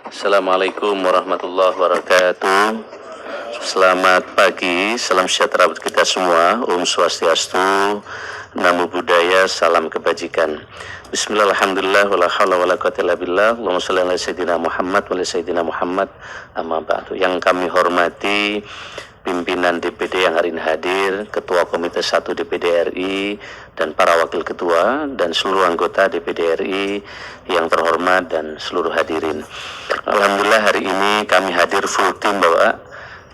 Assalamualaikum warahmatullahi wabarakatuh. Selamat pagi, salam sejahtera buat kita semua. Om Swastiastu, Namo Buddhaya, salam kebajikan. Bismillah, alhamdulillah, wala hawla wala quwwata illa billah. Allahumma shalli ala sayyidina Muhammad wa ala sayyidina Muhammad. Amma ba'du. Yang kami hormati pimpinan DPD yang hari ini hadir, Ketua Komite 1 DPD RI, dan para wakil ketua, dan seluruh anggota DPD RI yang terhormat, dan seluruh hadirin. Alhamdulillah hari ini kami hadir full tim Bapak,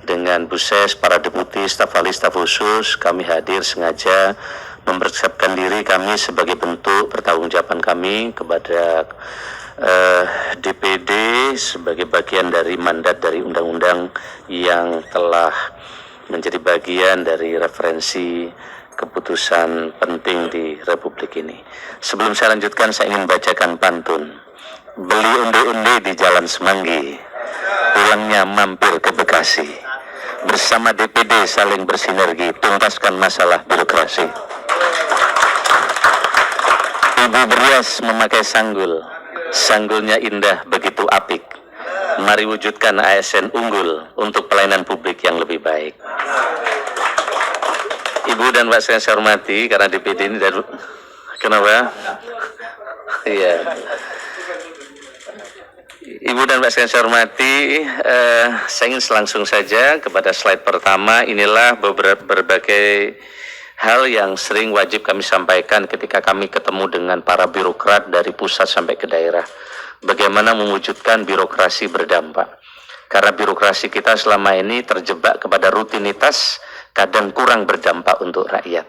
dengan Buses, para deputi, staf ahli, staf khusus. Kami hadir sengaja mempersiapkan diri kami sebagai bentuk pertanggungjawaban kami kepada DPD sebagai bagian dari mandat dari undang-undang yang telah menjadi bagian dari referensi keputusan penting di Republik ini. Sebelum saya lanjutkan, saya ingin bacakan pantun. Beli unde-unde di Jalan Semanggi, pulangnya mampir ke Bekasi. Bersama DPD saling bersinergi, tuntaskan masalah birokrasi. Ibu berias memakai sanggul, sanggulnya indah begitu apik. Mari wujudkan ASN unggul untuk pelayanan publik yang lebih baik. Ibu dan Pak saya hormati, karena DPD ini dari kenapa? Iya. Ibu dan Pak saya hormati, saya ingin langsung saja kepada slide pertama. Inilah berbagai hal yang sering wajib kami sampaikan ketika kami ketemu dengan para birokrat dari pusat sampai ke daerah. Bagaimana mewujudkan birokrasi berdampak. Karena birokrasi kita selama ini terjebak kepada rutinitas, kadang kurang berdampak untuk rakyat.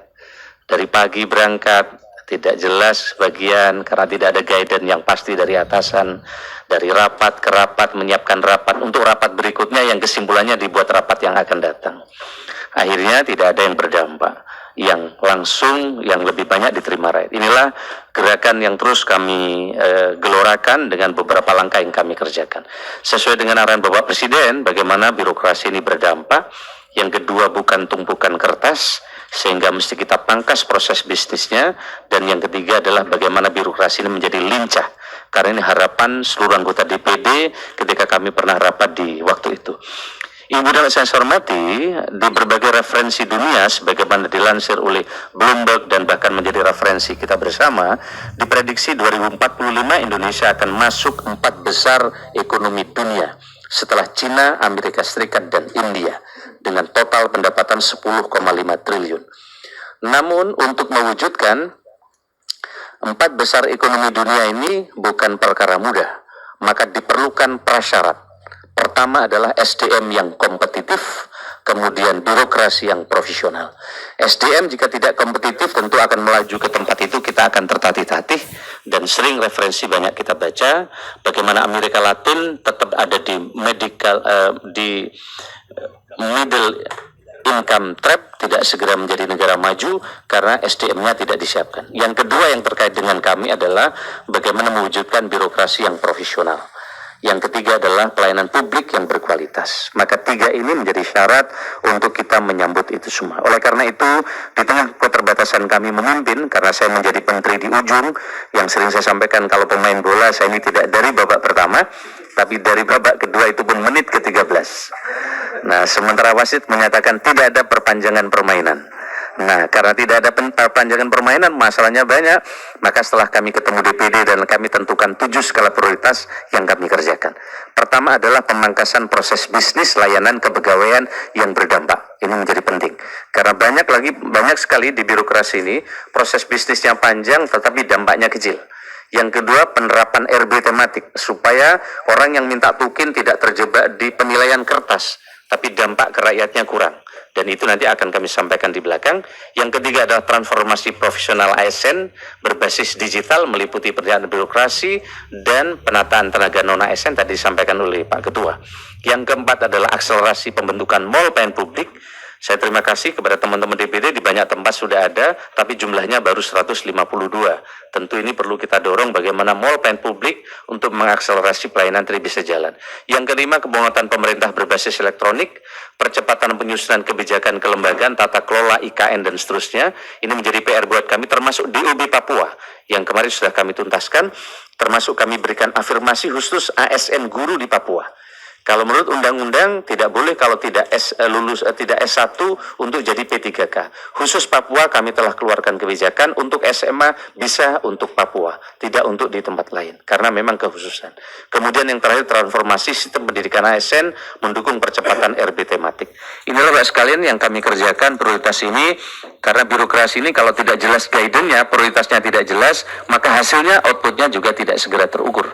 Dari pagi berangkat, tidak jelas bagian karena tidak ada guidance yang pasti dari atasan. Dari rapat ke rapat, menyiapkan rapat untuk rapat berikutnya yang kesimpulannya dibuat rapat yang akan datang. Akhirnya tidak ada yang berdampak, yang langsung, yang lebih banyak diterima rakyat. Inilah gerakan yang terus kami gelorakan dengan beberapa langkah yang kami kerjakan. Sesuai dengan arahan Bapak Presiden, bagaimana birokrasi ini berdampak. Yang kedua, bukan tumpukan kertas, sehingga mesti kita pangkas proses bisnisnya. Dan yang ketiga adalah bagaimana birokrasi ini menjadi lincah. Karena ini harapan seluruh anggota DPD ketika kami pernah rapat di waktu itu. Ibu dan saya hormati, di berbagai referensi dunia sebagaimana dilansir oleh Bloomberg dan bahkan menjadi referensi kita bersama, diprediksi 2045 Indonesia akan masuk 4 besar ekonomi dunia setelah Cina, Amerika Serikat, dan India dengan total pendapatan 10,5 triliun. Namun untuk mewujudkan 4 besar ekonomi dunia ini bukan perkara mudah, maka diperlukan prasyarat. Pertama adalah SDM yang kompetitif, kemudian birokrasi yang profesional. SDM jika tidak kompetitif tentu akan melaju ke tempat itu, kita akan tertatih-tatih, dan sering referensi banyak kita baca bagaimana Amerika Latin tetap ada di middle income trap, tidak segera menjadi negara maju karena SDM-nya tidak disiapkan. Yang kedua yang terkait dengan kami adalah bagaimana mewujudkan birokrasi yang profesional. Yang ketiga adalah pelayanan publik yang berkualitas. Maka 3 ini menjadi syarat untuk kita menyambut itu semua. Oleh karena itu, di tengah keterbatasan kami memimpin, karena saya menjadi menteri di ujung, yang sering saya sampaikan kalau pemain bola, saya ini tidak dari babak pertama, tapi dari babak kedua itu pun menit ke-13. Nah, sementara wasit menyatakan tidak ada perpanjangan permainan. Nah, karena tidak ada perpanjangan permainan, masalahnya banyak. Maka setelah kami ketemu DPD dan kami tentukan 7 skala prioritas yang kami kerjakan. Pertama adalah pemangkasan proses bisnis layanan kepegawaian yang berdampak. Ini menjadi penting. Karena banyak sekali di birokrasi ini proses bisnisnya panjang tetapi dampaknya kecil. Yang kedua, penerapan RB tematik supaya orang yang minta tukin tidak terjebak di penilaian kertas, tapi dampak ke rakyatnya kurang. Dan itu nanti akan kami sampaikan di belakang. Yang ketiga adalah transformasi profesional ASN berbasis digital meliputi perjalanan birokrasi dan penataan tenaga non-ASN tadi disampaikan oleh Pak Ketua. Yang keempat adalah akselerasi pembentukan mall pelayanan publik. Saya terima kasih kepada teman-teman DPD, di banyak tempat sudah ada, tapi jumlahnya baru 152. Tentu ini perlu kita dorong bagaimana mall pelayanan publik untuk mengakselerasi pelayanan tadi bisa jalan. Yang kelima, kepenguatan pemerintah berbasis elektronik, percepatan penyusunan kebijakan kelembagaan, tata kelola IKN dan seterusnya. Ini menjadi PR buat kami, termasuk DUB Papua yang kemarin sudah kami tuntaskan, termasuk kami berikan afirmasi khusus ASN guru di Papua. Kalau menurut undang-undang tidak boleh kalau tidak tidak S1 untuk jadi P3K. Khusus Papua kami telah keluarkan kebijakan untuk SMA bisa untuk Papua, tidak untuk di tempat lain karena memang kekhususan. Kemudian yang terakhir, transformasi sistem pendidikan ASN mendukung percepatan RB tematik. Inilah Bapak sekalian yang kami kerjakan prioritas ini, karena birokrasi ini kalau tidak jelas guidance-nya, prioritasnya tidak jelas, maka hasilnya, outputnya juga tidak segera terukur.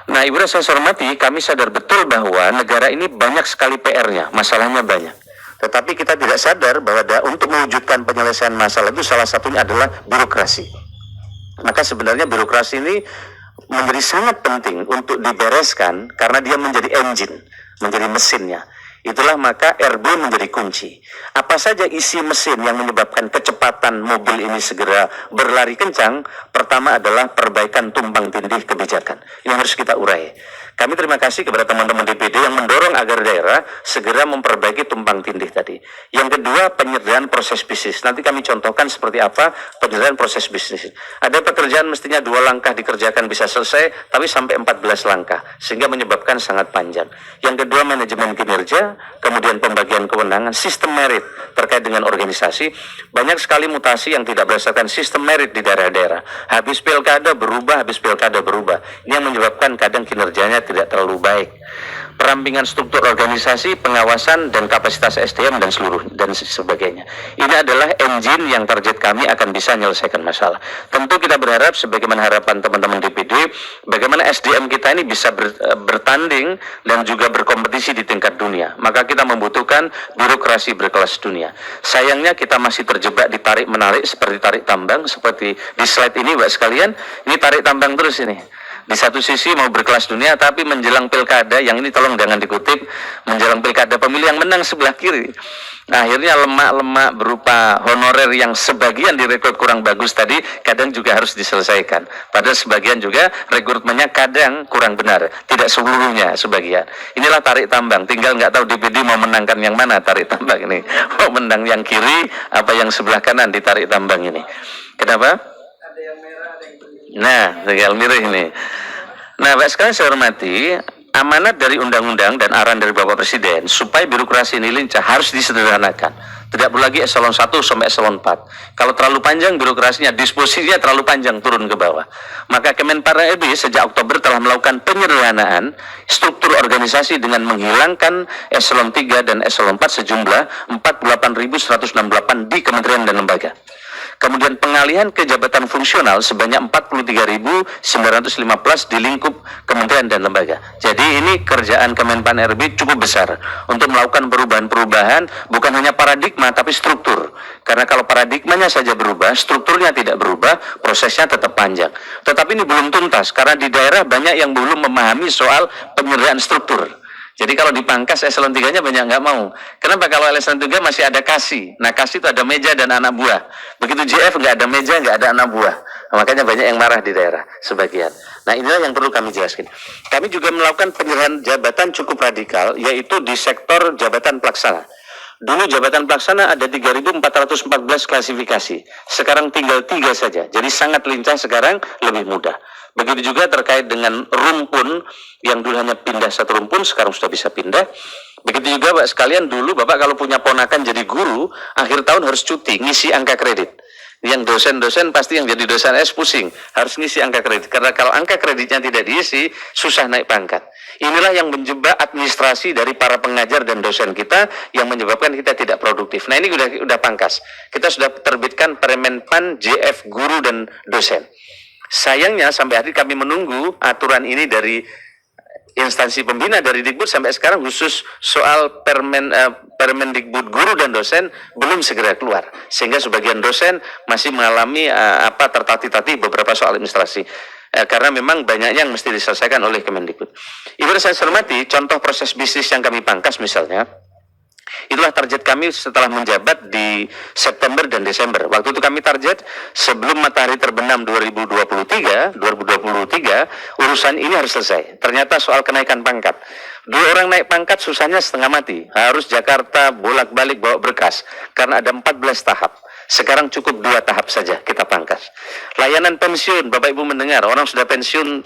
Nah, Ibu dan saya hormati, kami sadar betul bahwa negara ini banyak sekali PR-nya, masalahnya banyak. Tetapi kita tidak sadar bahwa untuk mewujudkan penyelesaian masalah itu salah satunya adalah birokrasi. Maka sebenarnya birokrasi ini menjadi sangat penting untuk dibereskan karena dia menjadi engine, menjadi mesinnya. Itulah maka RB menjadi kunci. Apa saja isi mesin yang menyebabkan kecepatan mobil ini segera berlari kencang? Pertama adalah perbaikan tumpang tindih kebijakan. Ini harus kita urai. Kami terima kasih kepada teman-teman DPD yang mendorong agar daerah segera memperbaiki tumpang tindih tadi. Yang kedua, penyederhanaan proses bisnis. Nanti kami contohkan seperti apa penyederhanaan proses bisnis. Ada pekerjaan mestinya 2 langkah dikerjakan bisa selesai, tapi sampai 14 langkah, sehingga menyebabkan sangat panjang. Yang kedua, manajemen kinerja, kemudian pembagian kewenangan, sistem merit terkait dengan organisasi. Banyak sekali mutasi yang tidak berdasarkan sistem merit di daerah-daerah. Habis pilkada berubah, habis pilkada berubah. Ini yang menyebabkan kadang kinerjanya tidak terlalu baik. Perampingan struktur organisasi, pengawasan dan kapasitas SDM dan sebagainya. Ini adalah engine yang target kami akan bisa menyelesaikan masalah. Tentu kita berharap sebagaimana harapan teman-teman DPD, bagaimana SDM kita ini bisa bertanding dan juga berkompetisi di tingkat dunia. Maka kita membutuhkan birokrasi berkelas dunia. Sayangnya kita masih terjebak di tarik-menarik seperti tarik tambang, seperti di slide ini Mbak sekalian, ini tarik tambang terus ini. Di satu sisi mau berkelas dunia, tapi menjelang pilkada, yang ini tolong jangan dikutip, menjelang pilkada pemilih yang menang sebelah kiri. Nah, akhirnya lemak-lemak berupa honorer yang sebagian direkrut kurang bagus tadi, kadang juga harus diselesaikan. Padahal sebagian juga rekrutmennya kadang kurang benar, tidak seluruhnya sebagian. Inilah tarik tambang, tinggal nggak tahu DPD mau menangkan yang mana tarik tambang ini. Mau menang yang kiri, apa yang sebelah kanan di tarik tambang ini. Kenapa? Nah, tinggal mirip ini. Nah, Bapak sekalian saya hormati, amanat dari undang-undang dan arahan dari Bapak Presiden supaya birokrasi ini lincah harus disederhanakan. Tidak perlu lagi eselon 1 sampai eselon 4. Kalau terlalu panjang birokrasinya, disposisinya terlalu panjang turun ke bawah. Maka Kemenpan RB sejak Oktober telah melakukan penyederhanaan struktur organisasi dengan menghilangkan eselon 3 dan eselon 4 sejumlah 48.168 di kementerian dan lembaga. Kemudian pengalihan ke jabatan fungsional sebanyak 43.915 di lingkup kementerian dan lembaga. Jadi ini kerjaan Kemenpan RB cukup besar untuk melakukan perubahan-perubahan, bukan hanya paradigma tapi struktur. Karena kalau paradigmanya saja berubah, strukturnya tidak berubah, prosesnya tetap panjang. Tetapi ini belum tuntas karena di daerah banyak yang belum memahami soal penyederhanaan struktur. Jadi kalau dipangkas eselon 3-nya banyak nggak mau. Kenapa? Kalau eselon 3 masih ada kasih. Nah, kasih itu ada meja dan anak buah. Begitu JF nggak ada meja, nggak ada anak buah. Nah, makanya banyak yang marah di daerah, sebagian. Nah, inilah yang perlu kami jelaskan. Kami juga melakukan penyerahan jabatan cukup radikal, yaitu di sektor jabatan pelaksana. Dulu jabatan pelaksana ada 3.414 klasifikasi. Sekarang tinggal 3 saja. Jadi sangat lincah sekarang, lebih mudah. Begitu juga terkait dengan rumpun, yang dulu hanya pindah 1 rumpun, sekarang sudah bisa pindah. Begitu juga Pak sekalian, dulu Bapak kalau punya ponakan jadi guru, akhir tahun harus cuti, ngisi angka kredit. Yang dosen-dosen pasti yang jadi dosen S pusing, harus ngisi angka kredit. Karena kalau angka kreditnya tidak diisi, susah naik pangkat. Inilah yang menjebak administrasi dari para pengajar dan dosen kita, yang menyebabkan kita tidak produktif. Nah, ini udah pangkas. Kita sudah terbitkan Permenpan JF guru dan dosen. Sayangnya sampai hari kami menunggu aturan ini dari instansi pembina dari Dikbud sampai sekarang, khusus soal Permendikbud guru dan dosen belum segera keluar, sehingga sebagian dosen masih mengalami tertatih-tatih beberapa soal administrasi. Karena memang banyaknya yang mesti diselesaikan oleh Kemendikbud. Ibu dan saya hormati, contoh proses bisnis yang kami pangkas misalnya, Itulah target kami setelah menjabat di September dan Desember. Waktu itu kami target sebelum matahari terbenam 2023, urusan ini harus selesai. Ternyata soal kenaikan pangkat. 2 orang naik pangkat susahnya setengah mati. Harus Jakarta bolak-balik bawa berkas. Karena ada 14 tahap. Sekarang cukup 2 tahap saja kita pangkas. Layanan pensiun, Bapak Ibu mendengar, orang sudah pensiun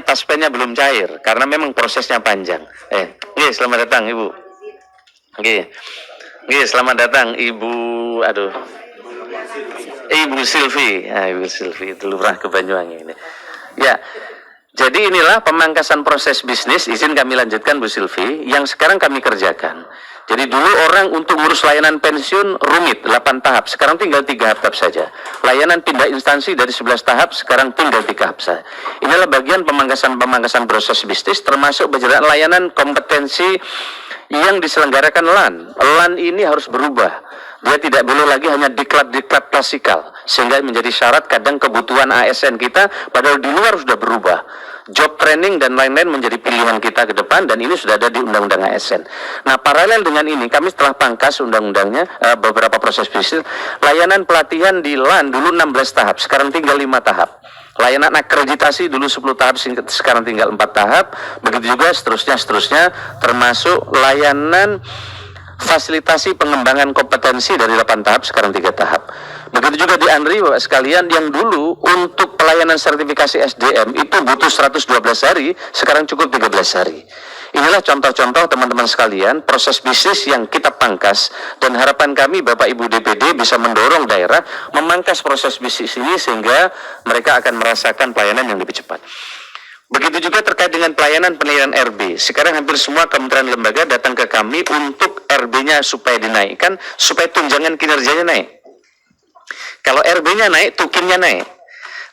taspennya belum cair karena memang prosesnya panjang. Selamat datang Ibu. Selamat datang Ibu. Ibu Silvi. Ibu Silvi dulu pernah ke Banyuwangi ini. Ya. Jadi inilah pemangkasan proses bisnis, izin kami lanjutkan Bu Silvi, yang sekarang kami kerjakan. Jadi dulu orang untuk ngurus layanan pensiun rumit, 8 tahap, sekarang tinggal 3 tahap saja. Layanan pindah instansi dari 11 tahap, sekarang tinggal 3 tahap saja. Inilah bagian pemangkasan proses bisnis, termasuk berjalan layanan kompetensi yang diselenggarakan LAN. LAN ini harus berubah. Dia tidak boleh lagi hanya diklat klasikal, sehingga menjadi syarat kadang kebutuhan ASN kita, padahal di luar sudah berubah. Job training dan lain-lain menjadi pilihan kita ke depan, dan ini sudah ada di Undang-Undang ASN. Nah, paralel dengan ini, kami setelah pangkas undang-undangnya, beberapa proses bisnis, layanan pelatihan di LAN dulu 16 tahap, sekarang tinggal 5 tahap. Layanan akreditasi dulu 10 tahap, sekarang tinggal 4 tahap. Begitu juga seterusnya, termasuk layanan fasilitasi pengembangan kompetensi dari 8 tahap, sekarang 3 tahap. Begitu juga di Andri, Bapak sekalian, yang dulu untuk pelayanan sertifikasi SDM itu butuh 112 hari, sekarang cukup 13 hari. Inilah contoh-contoh teman-teman sekalian, proses bisnis yang kita pangkas, dan harapan kami Bapak Ibu DPD bisa mendorong daerah memangkas proses bisnis ini sehingga mereka akan merasakan pelayanan yang lebih cepat. Begitu juga terkait dengan pelayanan penilaian RB. Sekarang hampir semua kementerian lembaga datang ke kami untuk RB-nya supaya dinaikkan, supaya tunjangan kinerjanya naik. Kalau RB-nya naik, tukinnya naik.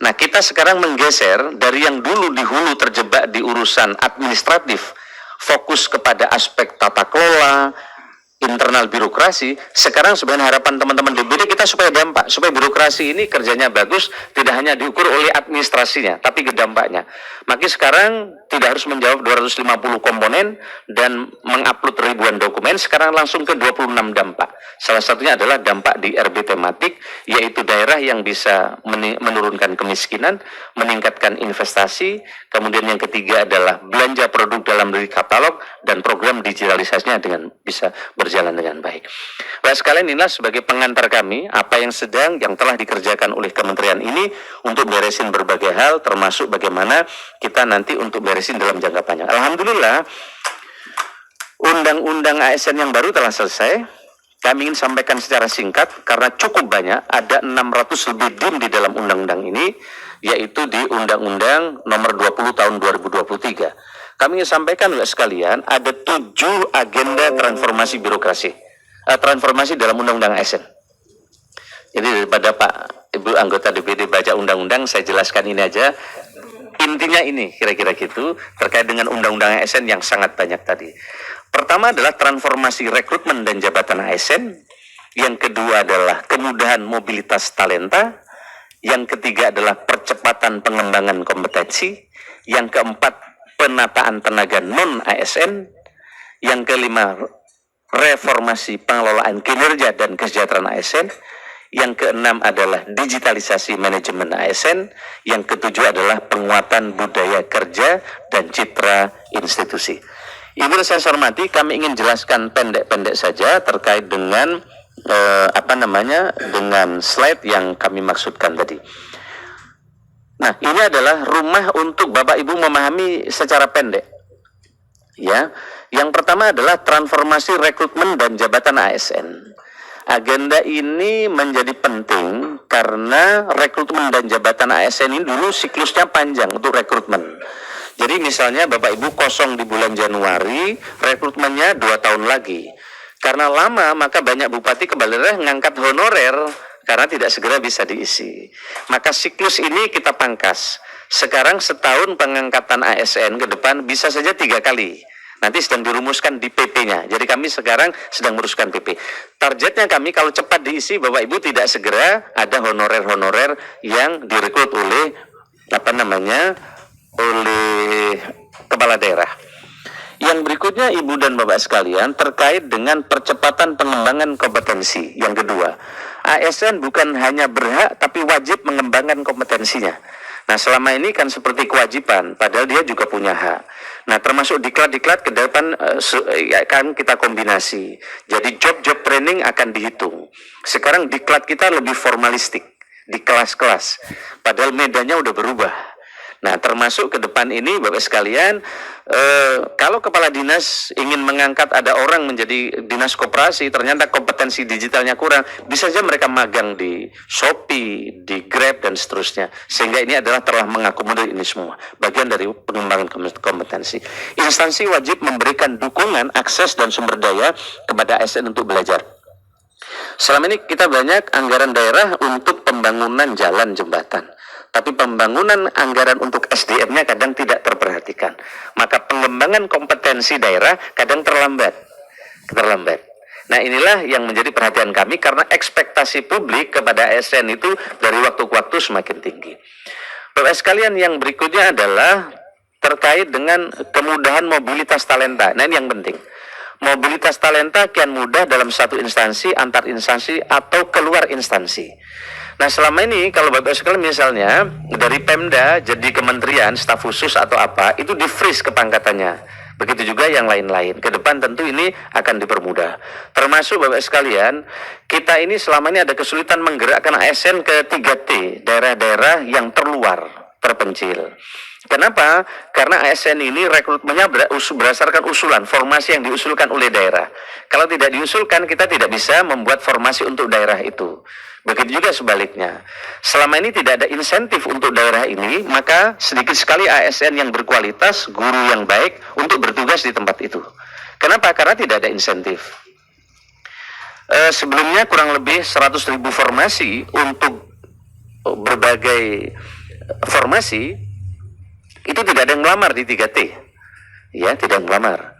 Nah, kita sekarang menggeser dari yang dulu di hulu terjebak di urusan administratif, fokus kepada aspek tata kelola, internal birokrasi. Sekarang sebenarnya harapan teman-teman DPD kita supaya dampak, supaya birokrasi ini kerjanya bagus, tidak hanya diukur oleh administrasinya, tapi ke dampaknya. Maka sekarang tidak harus menjawab 250 komponen dan mengupload ribuan dokumen, sekarang langsung ke 26 dampak. Salah satunya adalah dampak di RB tematik, yaitu daerah yang bisa menurunkan kemiskinan, meningkatkan investasi, kemudian yang ketiga adalah belanja produk dalam diri katalog, dan program digitalisasinya dengan bisa berjalan dengan baik. Baik sekalian, inilah sebagai pengantar kami apa yang telah dikerjakan oleh kementerian ini untuk beresin berbagai hal, termasuk bagaimana kita nanti untuk beresin dalam jangka panjang. Alhamdulillah, undang-undang ASN yang baru telah selesai. Kami ingin sampaikan secara singkat karena cukup banyak, ada 600 lebih dim di dalam undang-undang ini, yaitu di Undang-Undang Nomor 20 Tahun 2023. Kami ingin sampaikan juga sekalian, ada 7 agenda transformasi birokrasi, transformasi dalam Undang-Undang ASN. Jadi daripada Pak Ibu anggota DPD baca undang-undang, saya jelaskan ini aja. Intinya ini, kira-kira gitu, terkait dengan Undang-Undang ASN yang sangat banyak tadi. Pertama adalah transformasi rekrutmen dan jabatan ASN. Yang kedua adalah kemudahan mobilitas talenta. Yang ketiga adalah percepatan pengembangan kompetensi. Yang keempat, penataan tenaga non-ASN. Yang kelima, reformasi pengelolaan kinerja dan kesejahteraan ASN. Yang keenam adalah digitalisasi manajemen ASN. Yang ketujuh adalah penguatan budaya kerja dan citra institusi. Ibu saya hormati, kami ingin jelaskan pendek-pendek saja terkait dengan dengan slide yang kami maksudkan tadi. Nah, ini adalah rumah untuk Bapak Ibu memahami secara pendek. Ya, yang pertama adalah transformasi rekrutmen dan jabatan ASN. Agenda ini menjadi penting karena rekrutmen dan jabatan ASN ini dulu siklusnya panjang untuk rekrutmen. Jadi misalnya Bapak Ibu kosong di bulan Januari, rekrutmennya 2 tahun lagi. Karena lama, maka banyak bupati kepala daerah ngangkat honorer karena tidak segera bisa diisi. Maka siklus ini kita pangkas. Sekarang setahun pengangkatan ASN ke depan bisa saja 3 kali. Nanti sedang dirumuskan di PP-nya. Jadi kami sekarang sedang meruskan PP. Targetnya kami kalau cepat diisi, Bapak Ibu tidak segera ada honorer-honorer yang direkrut oleh oleh kepala daerah. Yang berikut berikutnya Ibu dan Bapak sekalian terkait dengan percepatan pengembangan kompetensi. Yang kedua, ASN bukan hanya berhak tapi wajib mengembangkan kompetensinya. Nah selama ini kan seperti kewajiban, padahal dia juga punya hak. Nah termasuk diklat-diklat ke depan akan kita kombinasi. Jadi job-job training akan dihitung. Sekarang diklat kita lebih formalistik di kelas-kelas, padahal medannya udah berubah. Nah termasuk ke depan ini Bapak sekalian, kalau kepala dinas ingin mengangkat ada orang menjadi dinas koperasi, ternyata kompetensi digitalnya kurang, bisa saja mereka magang di Shopee, di Grab dan seterusnya. Sehingga ini adalah telah mengakomodir ini semua, bagian dari pengembangan kompetensi. Instansi wajib memberikan dukungan, akses dan sumber daya kepada ASN untuk belajar. Selama ini kita banyak anggaran daerah untuk pembangunan jalan jembatan, tapi pembangunan anggaran untuk SDM-nya kadang tidak terperhatikan. Maka pengembangan kompetensi daerah kadang terlambat. Nah inilah yang menjadi perhatian kami karena ekspektasi publik kepada ASN itu dari waktu ke waktu semakin tinggi. Bapak sekalian, yang berikutnya adalah terkait dengan kemudahan mobilitas talenta. Nah ini yang penting. Mobilitas talenta kian mudah dalam satu instansi, antar instansi, atau keluar instansi. Nah selama ini kalau Bapak sekalian misalnya dari Pemda jadi kementerian, staf khusus atau apa, itu di-freeze kepangkatannya. Begitu juga yang lain-lain. Ke depan tentu ini akan dipermudah. Termasuk Bapak sekalian, kita ini selama ini ada kesulitan menggerakkan ASN ke 3T, daerah-daerah yang terluar, terpencil. Kenapa? Karena ASN ini rekrutmennya berdasarkan usulan, formasi yang diusulkan oleh daerah. Kalau tidak diusulkan, kita tidak bisa membuat formasi untuk daerah itu. Begitu juga sebaliknya. Selama ini tidak ada insentif untuk daerah ini, maka sedikit sekali ASN yang berkualitas, guru yang baik untuk bertugas di tempat itu. Kenapa? Karena tidak ada insentif. Sebelumnya kurang lebih 100.000 formasi untuk berbagai formasi, itu tidak ada yang melamar di 3T. Ya, tidak melamar.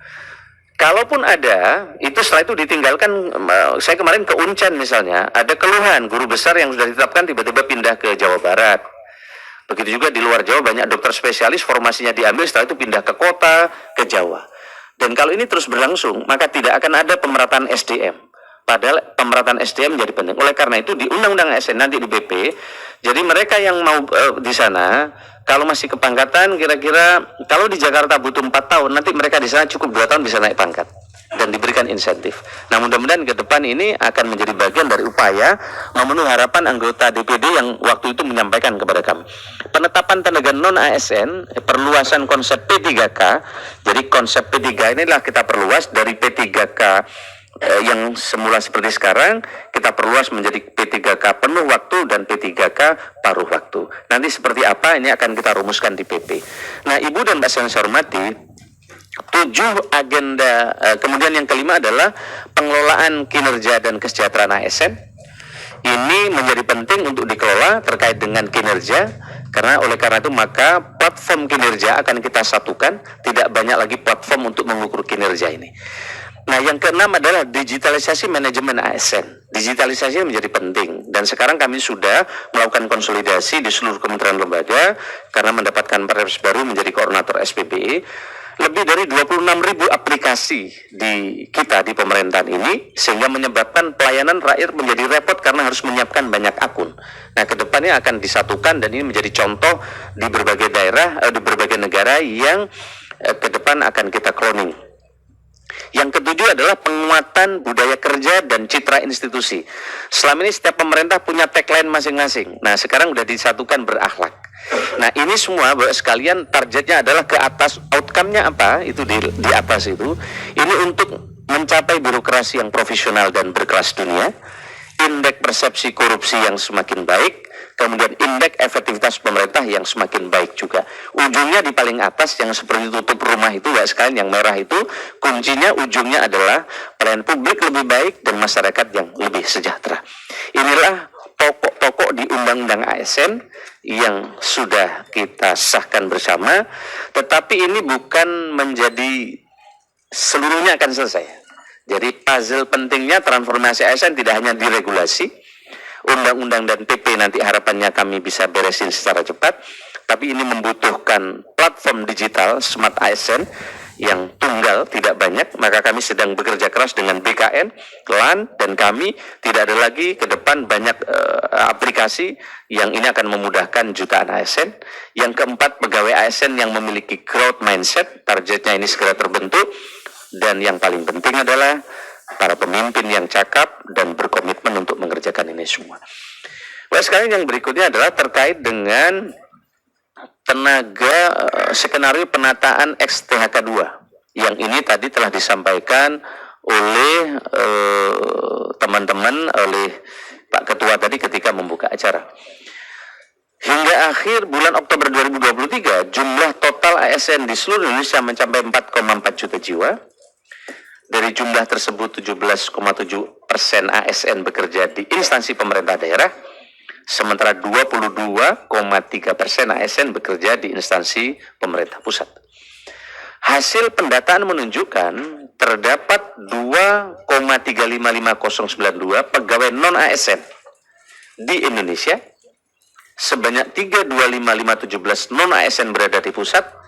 Kalaupun ada, itu setelah itu ditinggalkan. Saya kemarin ke Uncen misalnya, ada keluhan guru besar yang sudah ditetapkan tiba-tiba pindah ke Jawa Barat. Begitu juga di luar Jawa banyak dokter spesialis formasinya diambil, setelah itu pindah ke kota, ke Jawa. Dan kalau ini terus berlangsung, maka tidak akan ada pemerataan SDM. Padahal pemerataan SDM menjadi penting. Oleh karena itu di Undang-Undang ASN nanti di BP, jadi mereka yang mau di sana, kalau masih kepangkatan, kira-kira kalau di Jakarta butuh 4 tahun, nanti mereka di sana cukup 2 tahun bisa naik pangkat dan diberikan insentif. Nah mudah-mudahan ke depan ini akan menjadi bagian dari upaya memenuhi harapan anggota DPD yang waktu itu menyampaikan kepada kami. Penetapan tenaga non-ASN, perluasan konsep P3K, jadi konsep P3 inilah kita perluas dari P3K yang semula seperti sekarang, kita perluas menjadi P3K penuh waktu dan P3K paruh waktu. Nanti seperti apa ini akan kita rumuskan di PP. Nah Ibu dan Mbak yang saya hormati, 7 agenda, kemudian yang kelima adalah pengelolaan kinerja dan kesejahteraan ASN. Ini menjadi penting untuk dikelola terkait dengan kinerja, karena oleh karena itu maka platform kinerja akan kita satukan, tidak banyak lagi platform untuk mengukur kinerja ini. Nah yang keenam adalah digitalisasi manajemen ASN. Digitalisasi menjadi penting dan sekarang kami sudah melakukan konsolidasi di seluruh kementerian lembaga karena mendapatkan Perpres baru menjadi koordinator SPBE. Lebih dari 26.000 aplikasi di kita di pemerintahan ini sehingga menyebabkan pelayanan rakyat menjadi repot karena harus menyiapkan banyak akun. Nah kedepannya akan disatukan dan ini menjadi contoh di berbagai daerah, di berbagai negara yang ke depan akan kita cloning. Yang ketujuh adalah penguatan budaya kerja dan citra institusi. Selama ini setiap pemerintah punya tagline masing-masing. Nah sekarang sudah disatukan berakhlak. Nah ini semua Bapak sekalian targetnya adalah ke atas, outcome-nya apa? Itu di atas itu. Ini untuk mencapai birokrasi yang profesional dan berkelas dunia, indeks persepsi korupsi yang semakin baik, kemudian indeks efektivitas pemerintah yang semakin baik juga. Ujungnya di paling atas yang seperti tutup rumah itu Bapak sekalian yang merah itu, kuncinya ujungnya adalah pelayanan publik lebih baik dan masyarakat yang lebih sejahtera. Inilah pokok-pokok di Undang-Undang ASN yang sudah kita sahkan bersama, tetapi ini bukan menjadi seluruhnya akan selesai. Jadi puzzle pentingnya transformasi ASN tidak hanya di regulasi, undang-undang dan PP nanti harapannya kami bisa beresin secara cepat, tapi ini membutuhkan platform digital Smart ASN yang tunggal, tidak banyak, maka kami sedang bekerja keras dengan BKN, LAN, dan kami tidak ada lagi ke depan banyak aplikasi yang ini akan memudahkan jutaan ASN. Yang keempat, pegawai ASN yang memiliki growth mindset, targetnya ini segera terbentuk. Dan yang paling penting adalah para pemimpin yang cakap dan berkomitmen untuk mengerjakan ini semua. Sekarang yang berikutnya adalah terkait dengan tenaga skenario penataan XTHK 2 yang ini tadi telah disampaikan oleh teman-teman, oleh Pak Ketua tadi ketika membuka acara. Hingga akhir bulan Oktober 2023, jumlah total ASN di seluruh Indonesia mencapai 4,4 juta jiwa. Dari jumlah tersebut 17,7% ASN bekerja di instansi pemerintah daerah, sementara 22,3% ASN bekerja di instansi pemerintah pusat. Hasil pendataan menunjukkan terdapat 2,355092 pegawai non-ASN di Indonesia, sebanyak 3,25517 non-ASN berada di pusat,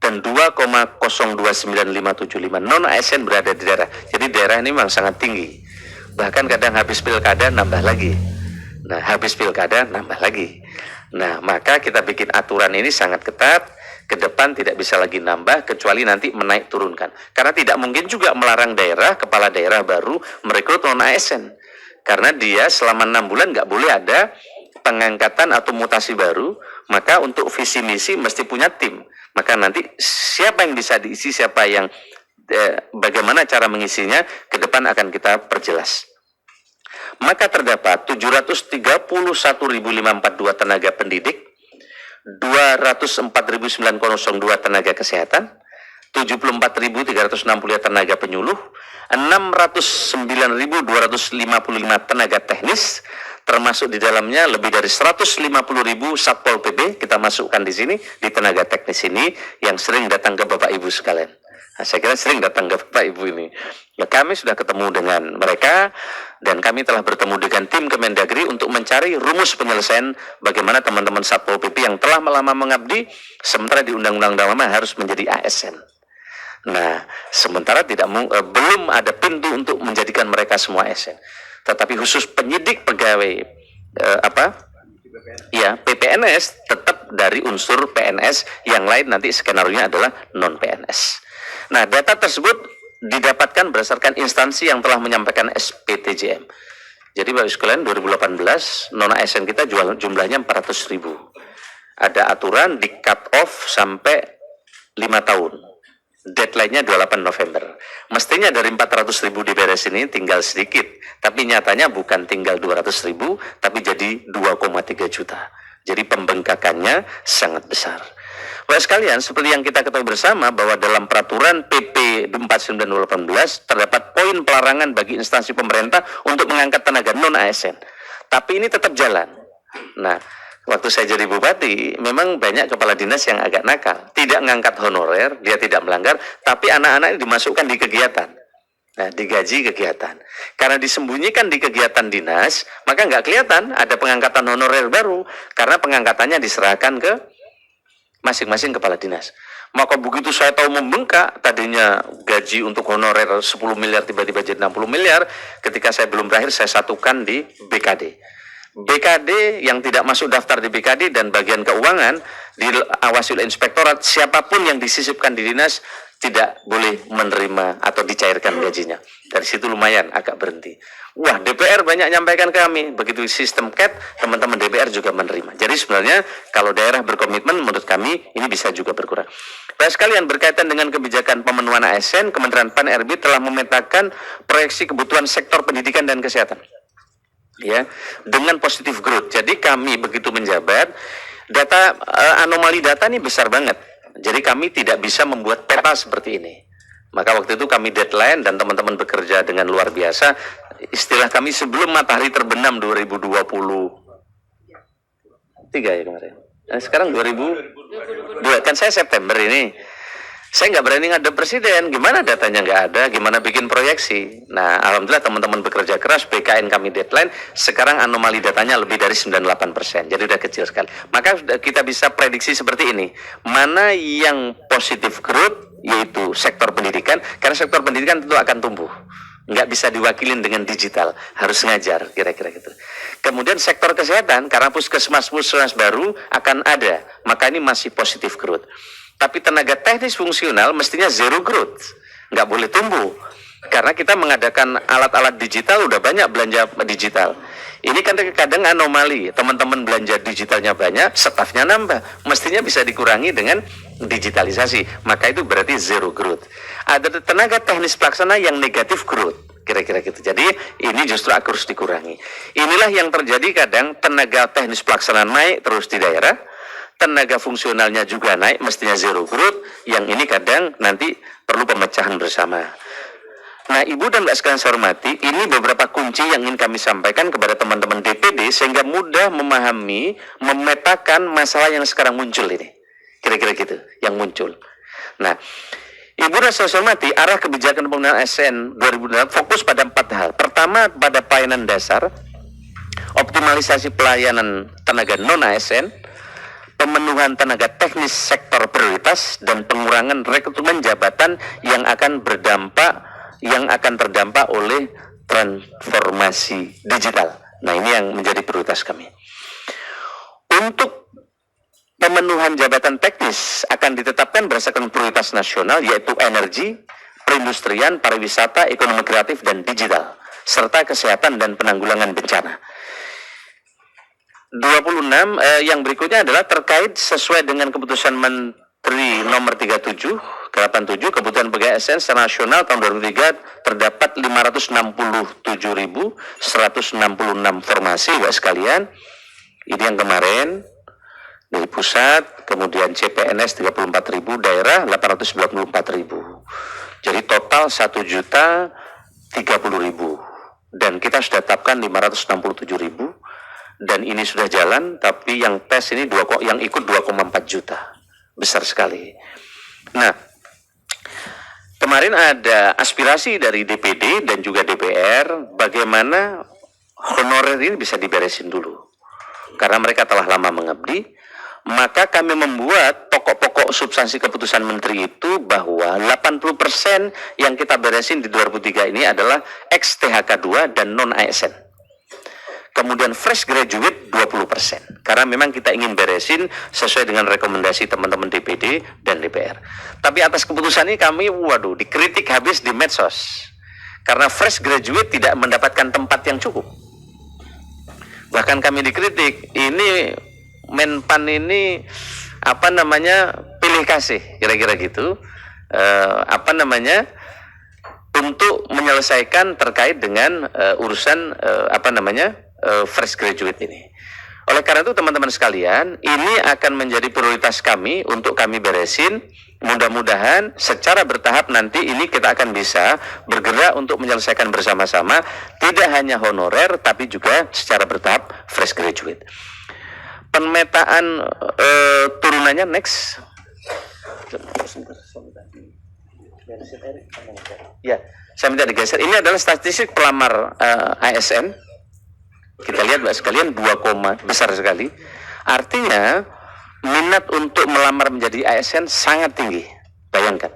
dan 2,029575 non-ASN berada di daerah. Jadi daerah ini memang sangat tinggi. Bahkan kadang habis pilkada nambah lagi. Nah, habis pilkada nambah lagi. Nah, maka kita bikin aturan ini sangat ketat. Ke depan tidak bisa lagi nambah kecuali nanti menaik turunkan. Karena tidak mungkin juga melarang daerah, kepala daerah baru merekrut non-ASN. Karena dia selama 6 bulan nggak boleh ada pengangkatan atau mutasi baru. Maka untuk visi misi mesti punya tim. Maka nanti siapa yang bisa diisi, siapa yang bagaimana cara mengisinya, ke depan akan kita perjelas. Maka terdapat 731.542 tenaga pendidik, 204.902 tenaga kesehatan, 74.360 tenaga penyuluh, 609.255 tenaga teknis, termasuk di dalamnya lebih dari 150.000 Satpol PP kita masukkan di sini, di tenaga teknis ini yang sering datang ke Bapak Ibu sekalian. Nah, saya kira sering datang ke Bapak Ibu ini. Ya, kami sudah ketemu dengan mereka dan kami telah bertemu dengan tim Kemendagri untuk mencari rumus penyelesaian bagaimana teman-teman Satpol PP yang telah lama mengabdi sementara di Undang-Undang Lama harus menjadi ASN. Nah, sementara belum ada pintu untuk menjadikan mereka semua ASN. Tetapi khusus penyidik pegawai PPNS tetap dari unsur PNS, yang lain nanti skenario-nya adalah non PNS. Nah, data tersebut didapatkan berdasarkan instansi yang telah menyampaikan SPTJM. Jadi Bapak sekalian, 2018 non ASN kita jumlahnya 400.000. Ada aturan di cut off sampai 5 tahun. Deadline-nya 28 November. Mestinya dari 400.000 diberes ini tinggal sedikit. Tapi nyatanya bukan tinggal 200.000, tapi jadi 2,3 juta. Jadi pembengkakannya sangat besar. Bapak sekalian, seperti yang kita ketahui bersama bahwa dalam peraturan PP 49/2018 terdapat poin pelarangan bagi instansi pemerintah untuk mengangkat tenaga non-ASN. Tapi ini tetap jalan. Nah, waktu saya jadi bupati, memang banyak kepala dinas yang agak nakal. Tidak mengangkat honorer, dia tidak melanggar, tapi anak-anak ini dimasukkan di kegiatan. Nah, digaji kegiatan. Karena disembunyikan di kegiatan dinas, maka nggak kelihatan ada pengangkatan honorer baru. Karena pengangkatannya diserahkan ke masing-masing kepala dinas. Maka begitu saya tahu membengkak, tadinya gaji untuk honorer 10 miliar tiba-tiba jadi 60 miliar, ketika saya belum berakhir saya satukan di BKD. BKD yang tidak masuk daftar di BKD dan bagian keuangan diawasi oleh inspektorat, siapapun yang disisipkan di dinas tidak boleh menerima atau dicairkan gajinya. Dari situ lumayan agak berhenti. Wah, DPR banyak nyampaikan ke kami, begitu sistem CAT, teman-teman DPR juga menerima. Jadi sebenarnya kalau daerah berkomitmen, menurut kami ini bisa juga berkurang. Baik sekalian, berkaitan dengan kebijakan pemenuhan ASN, Kementerian PAN RB telah memetakan proyeksi kebutuhan sektor pendidikan dan kesehatan. Ya, dengan positif growth. Jadi kami begitu menjabat, data anomali data ini besar banget. Jadi kami tidak bisa membuat peta seperti ini. Maka waktu itu kami deadline dan teman-teman bekerja dengan luar biasa. Istilah kami sebelum matahari terbenam 2023 ya kemarin. Nah, sekarang 2022, kan saya September ini. Saya nggak berani ngadep presiden, gimana datanya nggak ada, gimana bikin proyeksi. Nah, alhamdulillah teman-teman bekerja keras, BKN kami deadline, sekarang anomali datanya lebih dari 98%, jadi udah kecil sekali. Maka kita bisa prediksi seperti ini, mana yang positif growth, yaitu sektor pendidikan, karena sektor pendidikan tentu akan tumbuh. Nggak bisa diwakilin dengan digital, harus ngajar, kira-kira gitu. Kemudian sektor kesehatan, karena puskesmas baru akan ada, maka ini masih positif growth. Tapi tenaga teknis fungsional mestinya zero growth, nggak boleh tumbuh. Karena kita mengadakan alat-alat digital, udah banyak belanja digital. Ini kan kadang anomali, teman-teman belanja digitalnya banyak, stafnya nambah. Mestinya bisa dikurangi dengan digitalisasi, maka itu berarti zero growth. Ada tenaga teknis pelaksana yang negatif growth, kira-kira gitu. Jadi ini justru harus dikurangi. Inilah yang terjadi kadang tenaga teknis pelaksana naik terus di daerah, tenaga fungsionalnya juga naik, mestinya zero growth, yang ini kadang nanti perlu pemecahan bersama. Nah, Ibu dan Mbak sekalian saya hormati, ini beberapa kunci yang ingin kami sampaikan kepada teman-teman DPD, sehingga mudah memahami, memetakan masalah yang sekarang muncul ini. Kira-kira gitu, yang muncul. Nah, Ibu dan saya hormati, arah kebijakan penggunaan ASN 2020 fokus pada 4 hal. Pertama, pada pelayanan dasar, optimalisasi pelayanan tenaga non-ASN, pemenuhan tenaga teknis sektor prioritas, dan pengurangan rekrutmen jabatan yang akan terdampak oleh transformasi digital. Nah, ini yang menjadi prioritas kami. Untuk pemenuhan jabatan teknis akan ditetapkan berdasarkan prioritas nasional, yaitu energi, perindustrian, pariwisata, ekonomi kreatif, dan digital, serta kesehatan dan penanggulangan bencana. 26 yang berikutnya adalah terkait sesuai dengan keputusan Menteri nomor 87 kebutuhan pegawai ASN secara nasional tahun 2003 terdapat 567.166 formasi, Bapak sekalian. Ini yang kemarin dari pusat, kemudian CPNS 34.000, daerah 894.000. Jadi total 1.030.000, dan kita sudah tetapkan 567.000. Dan ini sudah jalan, tapi yang tes ini yang ikut 2,4 juta. Besar sekali. Nah, kemarin ada aspirasi dari DPD dan juga DPR, bagaimana honorer ini bisa diberesin dulu. Karena mereka telah lama mengabdi, maka kami membuat pokok-pokok substansi keputusan menteri itu bahwa 80% yang kita beresin di 2003 ini adalah ex-THK 2 dan non-ASN. Kemudian fresh graduate 20%. Karena memang kita ingin beresin sesuai dengan rekomendasi teman-teman DPD dan DPR. Tapi atas keputusan ini kami, dikritik habis di medsos. Karena fresh graduate tidak mendapatkan tempat yang cukup. Bahkan kami dikritik, ini Menpan ini pilih kasih, kira-kira gitu. Untuk menyelesaikan terkait dengan urusan fresh graduate ini. Oleh karena itu teman-teman sekalian, ini akan menjadi prioritas kami untuk kami beresin. Mudah-mudahan secara bertahap nanti ini kita akan bisa bergerak untuk menyelesaikan bersama-sama, tidak hanya honorer tapi juga secara bertahap fresh graduate. Pemetaan turunannya next. Ya, saya minta digeser. Ini adalah statistik pelamar ASN. Kita lihat Mbak sekalian, 2, besar sekali. Artinya minat untuk melamar menjadi ASN sangat tinggi. Bayangkan.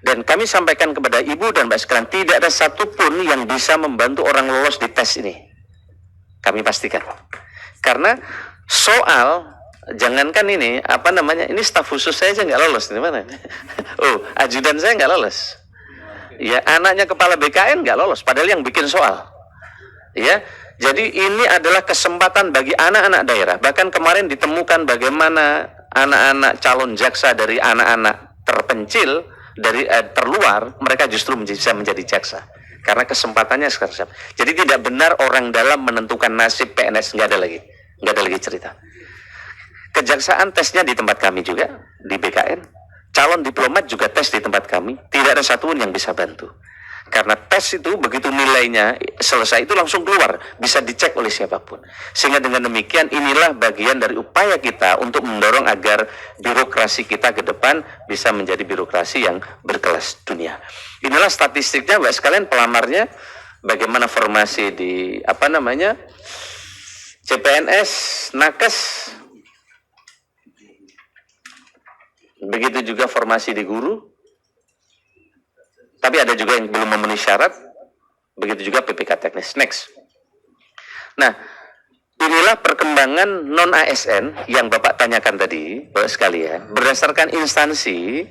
Dan kami sampaikan kepada Ibu dan Mbak sekalian, tidak ada satupun yang bisa membantu orang lolos di tes ini. Kami pastikan. Karena soal, jangankan ini, ini staf khusus saya aja nggak lolos. Di mana? Ajudan saya nggak lolos. Ya, anaknya kepala BKN nggak lolos, padahal yang bikin soal. Ya, jadi ini adalah kesempatan bagi anak-anak daerah. Bahkan kemarin ditemukan bagaimana anak-anak calon jaksa dari anak-anak terpencil, dari terluar, mereka justru bisa menjadi jaksa. Karena kesempatannya sekarang. Jadi tidak benar orang dalam menentukan nasib PNS, nggak ada lagi cerita. Kejaksaan tesnya di tempat kami juga, di BKN. Calon diplomat juga tes di tempat kami. Tidak ada satupun yang bisa bantu. Karena tes itu begitu nilainya selesai itu langsung keluar, bisa dicek oleh siapapun. Sehingga dengan demikian inilah bagian dari upaya kita untuk mendorong agar birokrasi kita ke depan bisa menjadi birokrasi yang berkelas dunia. Inilah statistiknya, Mbak sekalian, pelamarnya bagaimana formasi di CPNS, Nakes, begitu juga formasi di guru. Tapi ada juga yang belum memenuhi syarat, begitu juga PPK teknis. Next. Nah, inilah perkembangan non-ASN yang Bapak tanyakan tadi, Bapak sekalian. Berdasarkan instansi,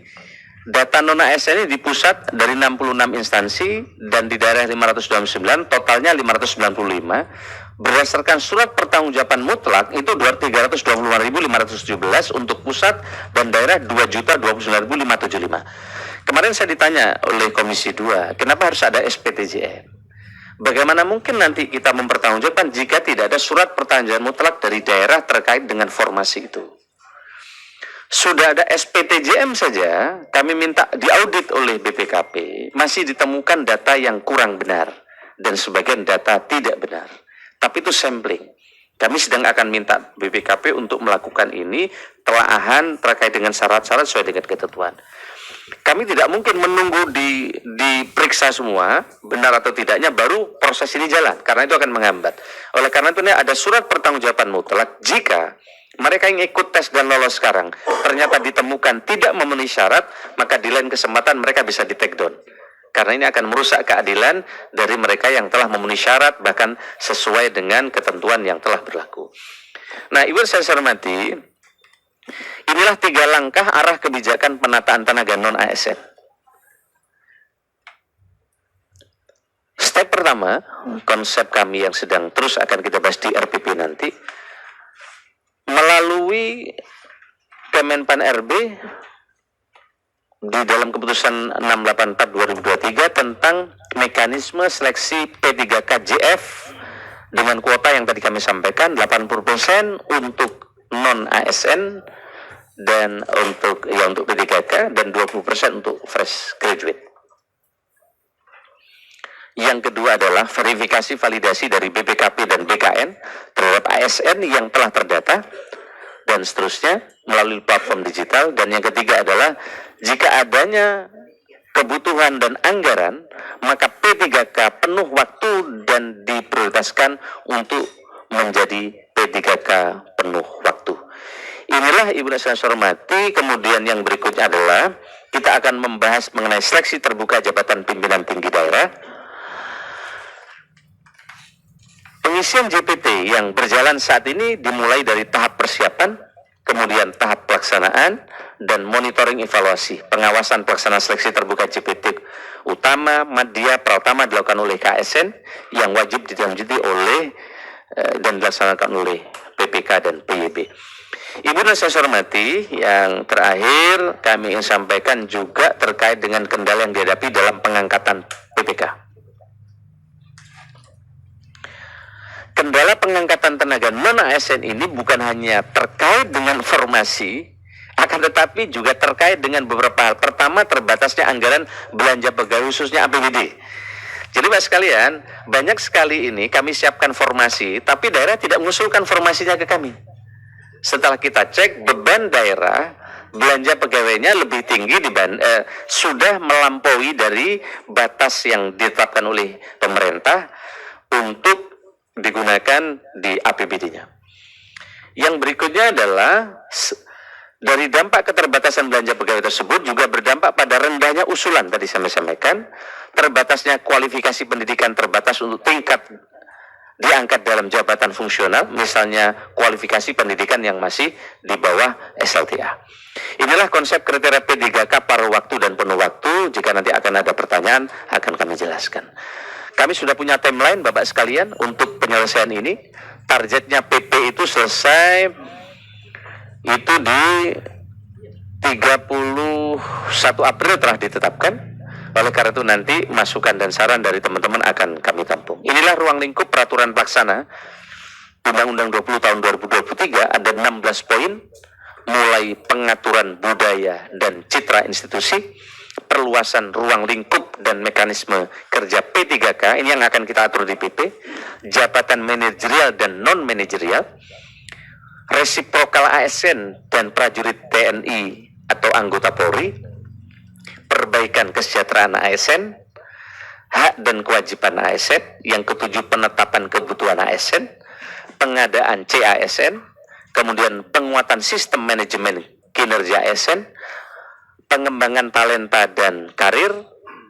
data non-ASN ini di pusat dari 66 instansi dan di daerah 529, totalnya 595. Berdasarkan surat pertanggungjawaban mutlak itu 325.517 untuk pusat dan daerah 2.029.575. Kemarin saya ditanya oleh Komisi 2, kenapa harus ada SPTJM? Bagaimana mungkin nanti kita mempertanggungjawabkan jika tidak ada surat pertanggungjawaban mutlak dari daerah terkait dengan formasi itu? Sudah ada SPTJM saja, kami minta diaudit oleh BPKP, masih ditemukan data yang kurang benar dan sebagian data tidak benar. Tapi itu sampling. Kami sedang akan minta BPKP untuk melakukan ini telaahan terkait dengan syarat-syarat sesuai dengan ketentuan. Kami tidak mungkin menunggu diperiksa semua benar atau tidaknya baru proses ini jalan, karena itu akan menghambat. Oleh karena itu ada surat pertanggungjawaban mutlak. Jika mereka yang ikut tes dan lolos sekarang ternyata ditemukan tidak memenuhi syarat, maka di lain kesempatan mereka bisa di take down. Karena ini akan merusak keadilan dari mereka yang telah memenuhi syarat bahkan sesuai dengan ketentuan yang telah berlaku. Nah, Ibu saya hormati, inilah 3 langkah arah kebijakan penataan tenaga non-ASN. Step pertama, konsep kami yang sedang terus akan kita bahas di RPP nanti, melalui Kemenpan RB di dalam keputusan 684/2023 tentang mekanisme seleksi P3KJF dengan kuota yang tadi kami sampaikan 80% untuk non-ASN dan untuk P3K dan 20% untuk fresh graduate. Yang kedua adalah verifikasi validasi dari BPKP dan BKN terhadap ASN yang telah terdata dan seterusnya melalui platform digital. Dan yang ketiga adalah jika adanya kebutuhan dan anggaran, maka P3K penuh waktu dan diprioritaskan untuk menjadi P3K penuh waktu. Inilah Ibu dan saya hormati. Kemudian yang berikutnya adalah kita akan membahas mengenai seleksi terbuka jabatan pimpinan tinggi daerah. Pengisian JPT yang berjalan saat ini dimulai dari tahap persiapan, kemudian tahap pelaksanaan, dan monitoring evaluasi. Pengawasan pelaksanaan seleksi terbuka JPT utama, madya, pratama dilakukan oleh KSN yang wajib ditindaklanjuti oleh dan dilaksanakan oleh PPK dan PYB. Ibu dan saya hormati, yang terakhir kami ingin sampaikan juga terkait dengan kendala yang dihadapi dalam pengangkatan PPK. Kendala pengangkatan tenaga non-ASN ini bukan hanya terkait dengan formasi, akan tetapi juga terkait dengan beberapa hal. Pertama, terbatasnya anggaran belanja pegawai khususnya APBD. Jadi Pak sekalian, banyak sekali ini kami siapkan formasi, tapi daerah tidak mengusulkan formasinya ke kami. Setelah kita cek, beban daerah belanja pegawainya lebih tinggi sudah melampaui dari batas yang ditetapkan oleh pemerintah untuk digunakan di APBD-nya. Yang berikutnya adalah dari dampak keterbatasan belanja pegawai tersebut juga berdampak pada rendahnya usulan tadi saya sampaikan, terbatasnya kualifikasi pendidikan terbatas untuk tingkat diangkat dalam jabatan fungsional, misalnya kualifikasi pendidikan yang masih di bawah SLTA. Inilah konsep kriteria P3K paruh waktu dan penuh waktu. Jika nanti akan ada pertanyaan, akan kami jelaskan. Kami sudah punya timeline Bapak sekalian untuk penyelesaian ini. Targetnya PP itu selesai itu di 31 April telah ditetapkan. Oleh karena itu nanti masukan dan saran dari teman-teman akan kami tampung. Inilah ruang lingkup peraturan pelaksana Undang-Undang 20 tahun 2023, ada 16 poin, mulai pengaturan budaya dan citra institusi, perluasan ruang lingkup dan mekanisme kerja P3K, ini yang akan kita atur di PP, jabatan manajerial dan non-manajerial, resiprokal ASN dan prajurit TNI atau anggota Polri, perbaikan kesejahteraan ASN, hak dan kewajiban ASN, yang ketujuh penetapan kebutuhan ASN, pengadaan CASN, kemudian penguatan sistem manajemen kinerja ASN, pengembangan talenta dan karir,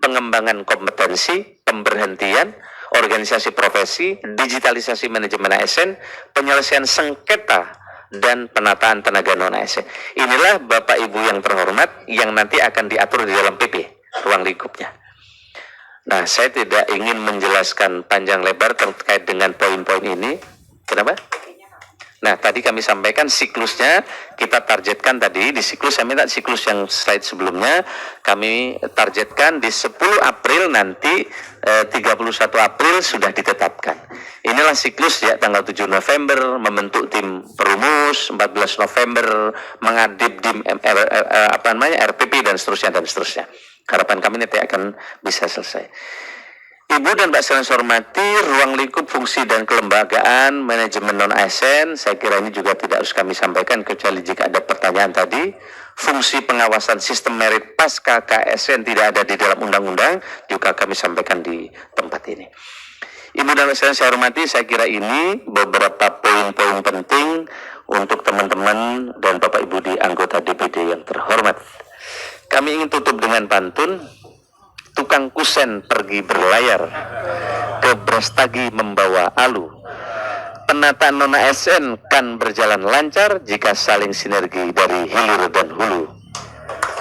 pengembangan kompetensi, pemberhentian, organisasi profesi, digitalisasi manajemen ASN, penyelesaian sengketa, dan penataan tenaga non-ASN. Inilah Bapak Ibu yang terhormat yang nanti akan diatur di dalam PP, ruang lingkupnya. Nah, saya tidak ingin menjelaskan panjang lebar terkait dengan poin-poin ini. Kenapa? Nah, tadi kami sampaikan siklusnya, kita targetkan tadi di siklus, saya minta siklus yang slide sebelumnya, kami targetkan di 10 April nanti, 31 April sudah ditetapkan. Inilah siklus ya, tanggal 7 November membentuk tim perumus, 14 November mengadip dim RPP dan seterusnya. Harapan kami nanti akan bisa selesai. Ibu dan Mbak sekalian saya hormati, ruang lingkup fungsi dan kelembagaan manajemen non-ASN, saya kira ini juga tidak harus kami sampaikan kecuali jika ada pertanyaan tadi. Fungsi pengawasan sistem merit pasca KSN tidak ada di dalam undang-undang, juga kami sampaikan di tempat ini. Ibu dan Mbak sekalian saya hormati, saya kira ini beberapa poin-poin penting untuk teman-teman dan Bapak Ibu di anggota DPD yang terhormat. Kami ingin tutup dengan pantun. Tukang kusen pergi berlayar, ke Brastagi membawa alu. Penataan non-ASN kan berjalan lancar jika saling sinergi dari hilir dan hulu.